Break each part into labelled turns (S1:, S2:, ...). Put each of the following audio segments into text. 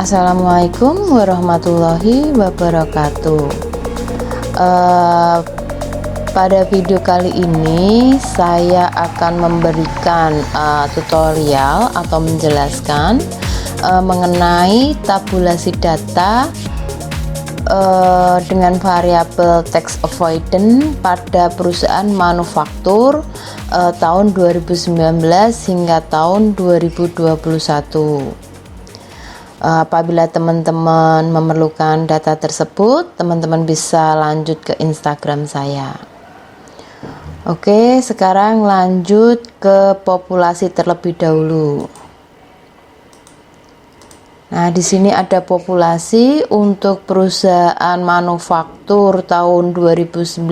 S1: Assalamualaikum warahmatullahi wabarakatuh. Pada video kali ini saya akan memberikan tutorial atau menjelaskan mengenai tabulasi data dengan variabel tax avoidance pada perusahaan manufaktur tahun 2019 hingga tahun 2021. Apabila teman-teman memerlukan data tersebut, teman-teman bisa lanjut ke Instagram saya. Oke, sekarang lanjut ke populasi terlebih dahulu. Nah, di sini ada populasi untuk perusahaan manufaktur tahun 2019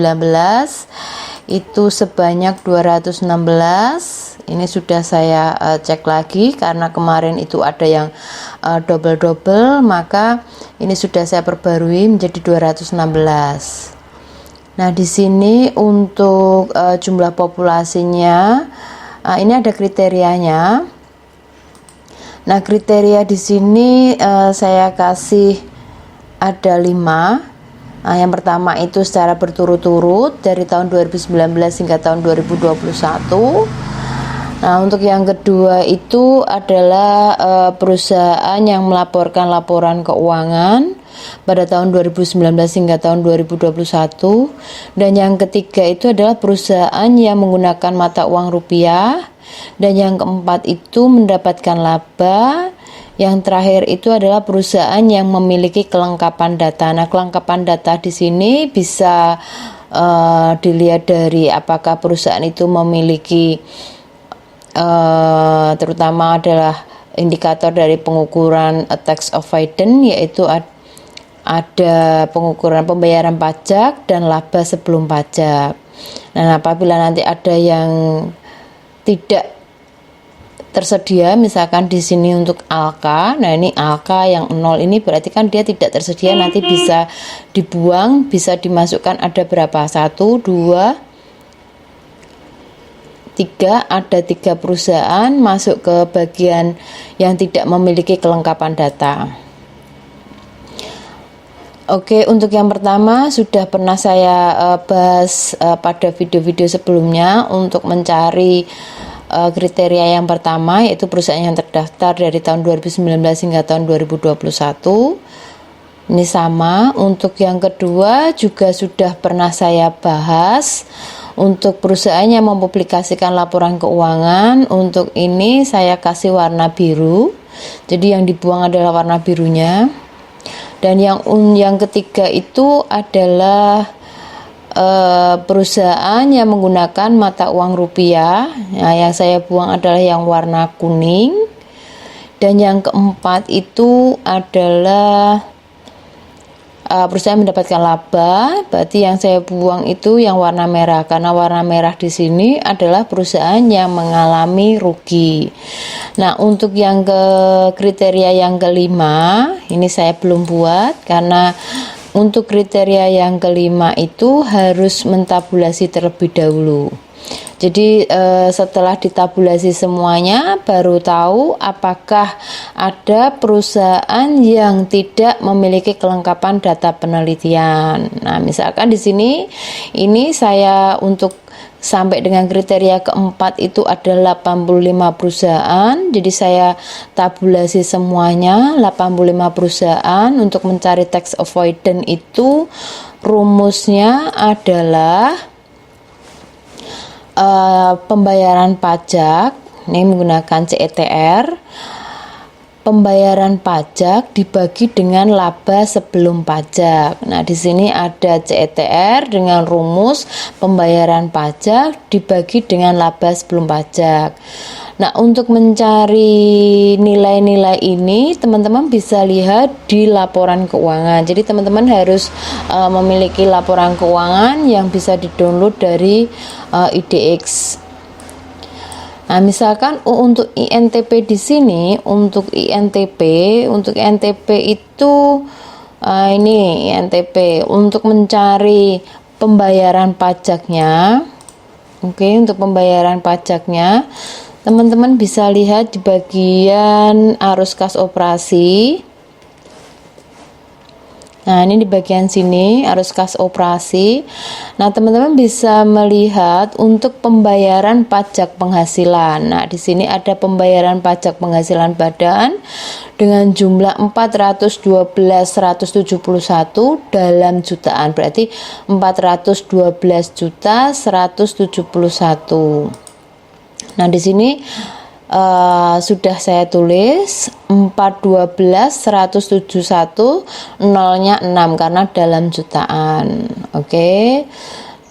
S1: itu sebanyak 216. Ini sudah saya cek lagi karena kemarin itu ada yang double, maka ini sudah saya perbarui menjadi 216. Nah, di sini untuk jumlah populasinya ini ada kriterianya. Nah, kriteria di sini saya kasih ada 5. Yang pertama itu secara berturut-turut dari tahun 2019 hingga tahun 2021. Nah, untuk yang kedua itu adalah perusahaan yang melaporkan laporan keuangan pada tahun 2019 hingga tahun 2021. Dan yang ketiga itu adalah perusahaan yang menggunakan mata uang rupiah. Dan yang keempat itu mendapatkan laba. Yang terakhir itu adalah perusahaan yang memiliki kelengkapan data. Nah, kelengkapan data di sini bisa dilihat dari apakah perusahaan itu memiliki terutama adalah indikator dari pengukuran tax avoidance, yaitu ada pengukuran pembayaran pajak dan laba sebelum pajak. Nah, apabila nanti ada yang tidak tersedia, misalkan di sini untuk alka, nah ini alka yang 0 ini berarti kan dia tidak tersedia, nanti bisa dibuang, bisa dimasukkan ada berapa, 1, 2, 3, ada 3 perusahaan masuk ke bagian yang tidak memiliki kelengkapan data. Oke, untuk yang pertama sudah pernah saya bahas pada video-video sebelumnya untuk mencari kriteria yang pertama, yaitu perusahaan yang terdaftar dari tahun 2019 hingga tahun 2021. Ini sama. Untuk yang kedua juga sudah pernah saya bahas untuk perusahaan yang mempublikasikan laporan keuangan. Untuk ini saya kasih warna biru, jadi yang dibuang adalah warna birunya. Dan yang ketiga itu adalah perusahaan yang menggunakan mata uang rupiah. Nah, yang saya buang adalah yang warna kuning. Dan yang keempat itu adalah perusahaan mendapatkan laba. Berarti yang saya buang itu yang warna merah, karena warna merah di sini adalah perusahaan yang mengalami rugi. Nah, untuk yang kriteria yang kelima ini saya belum buat, karena untuk kriteria yang kelima itu harus mentabulasi terlebih dahulu. Jadi setelah ditabulasi semuanya baru tahu apakah ada perusahaan yang tidak memiliki kelengkapan data penelitian. Nah, misalkan di sini ini saya untuk sampai dengan kriteria keempat itu ada 85 perusahaan. Jadi saya tabulasi semuanya 85 perusahaan. Untuk mencari tax avoidance itu rumusnya adalah pembayaran pajak. Ini menggunakan CETR. Pembayaran pajak dibagi dengan laba sebelum pajak. Nah, di sini ada CETR dengan rumus pembayaran pajak dibagi dengan laba sebelum pajak. Nah, untuk mencari nilai-nilai ini, teman-teman bisa lihat di laporan keuangan. Jadi, teman-teman harus memiliki laporan keuangan yang bisa di-download dari IDX. Nah, misalkan untuk INTP di sini, untuk INTP itu ini INTP untuk mencari pembayaran pajaknya. Oke, untuk pembayaran pajaknya teman-teman bisa lihat di bagian arus kas operasi. Nah, ini di bagian sini arus kas operasi. Nah, teman-teman bisa melihat untuk pembayaran pajak penghasilan. Nah, di sini ada pembayaran pajak penghasilan badan dengan jumlah 412.171 dalam jutaan. Berarti 412.171. Nah, di sini sudah saya tulis 412.171 nolnya 6 karena dalam jutaan. Oke.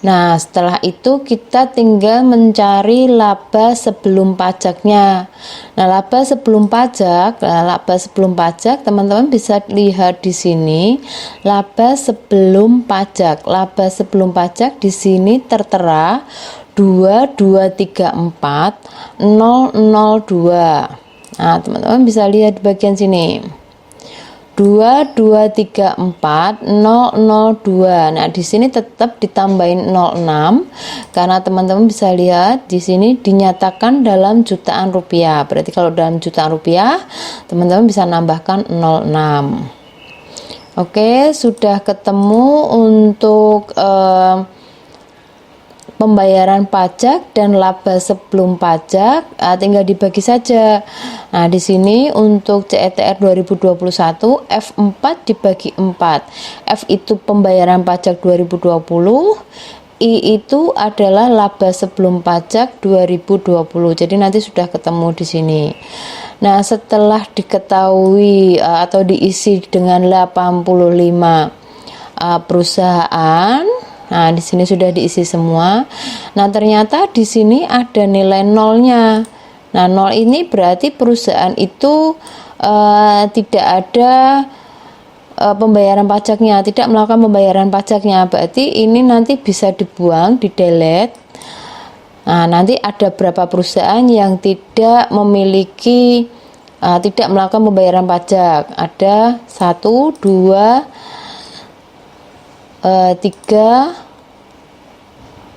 S1: Nah, setelah itu kita tinggal mencari laba sebelum pajaknya. Nah, laba sebelum pajak, teman-teman bisa lihat di sini laba sebelum pajak. Laba sebelum pajak di sini tertera 2234.002. Nah, teman-teman bisa lihat di bagian sini 2234.002. Nah, di sini tetap ditambahin 06 karena teman-teman bisa lihat di sini dinyatakan dalam jutaan rupiah. Berarti kalau dalam jutaan rupiah, teman-teman bisa nambahkan 06. Oke, sudah ketemu untuk pembayaran pajak dan laba sebelum pajak, tinggal dibagi saja. Nah, di sini untuk CETR 2021 F4 dibagi 4. F itu pembayaran pajak 2020, I itu adalah laba sebelum pajak 2020. Jadi nanti sudah ketemu di sini. Nah, setelah diketahui atau diisi dengan 85 perusahaan. Nah, di sini sudah diisi semua. Nah, ternyata di sini ada nilai nolnya. Nah, nol ini berarti perusahaan itu tidak ada pembayaran pajaknya, tidak melakukan pembayaran pajaknya. Berarti ini nanti bisa dibuang, di delete. Nah, nanti ada berapa perusahaan yang tidak memiliki, tidak melakukan pembayaran pajak. Ada 1, 2, 3,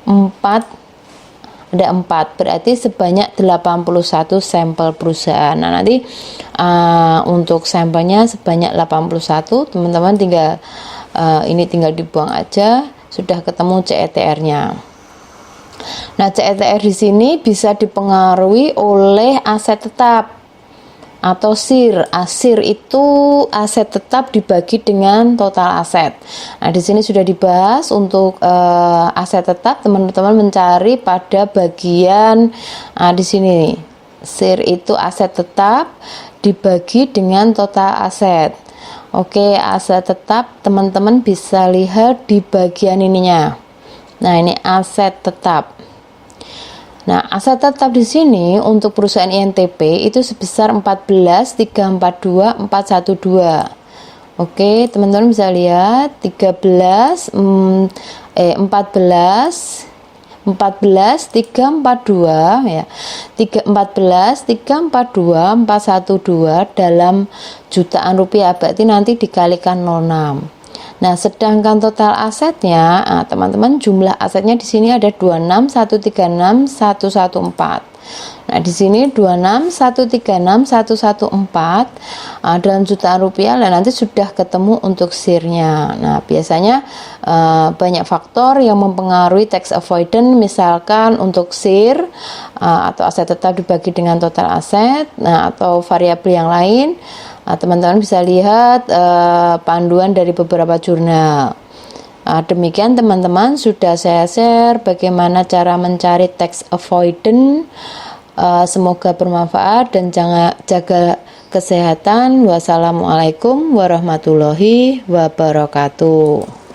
S1: 4, ada 4, berarti sebanyak 81 sampel perusahaan. Nah, nanti untuk sampelnya sebanyak 81, teman-teman tinggal ini tinggal dibuang aja, sudah ketemu CETR-nya. Nah, CETR di sini bisa dipengaruhi oleh aset tetap atau SIR. SIR itu aset tetap dibagi dengan total aset. Nah, di sini sudah dibahas untuk aset tetap, teman-teman mencari pada bagian di sini. SIR itu aset tetap dibagi dengan total aset. Oke, aset tetap teman-teman bisa lihat di bagian ininya. Nah, ini aset tetap. Nah, aset tetap di sini untuk perusahaan INTP itu sebesar 14.342.412. Oke, teman-teman bisa lihat 14.342 ya. 14.342.412 dalam jutaan rupiah, berarti nanti dikalikan 06. Nah, sedangkan total asetnya, teman-teman jumlah asetnya di sini ada 26.136.114. Nah, di sini 26.136.114 dalam jutaan rupiah, dan nanti sudah ketemu untuk SIR-nya. Nah, biasanya banyak faktor yang mempengaruhi tax avoidance, misalkan untuk SIR atau aset tetap dibagi dengan total aset, atau variabel yang lain. Teman-teman bisa lihat panduan dari beberapa jurnal. Demikian teman-teman, sudah saya share bagaimana cara mencari tax avoidance. Semoga bermanfaat dan jaga kesehatan. Wassalamualaikum warahmatullahi wabarakatuh.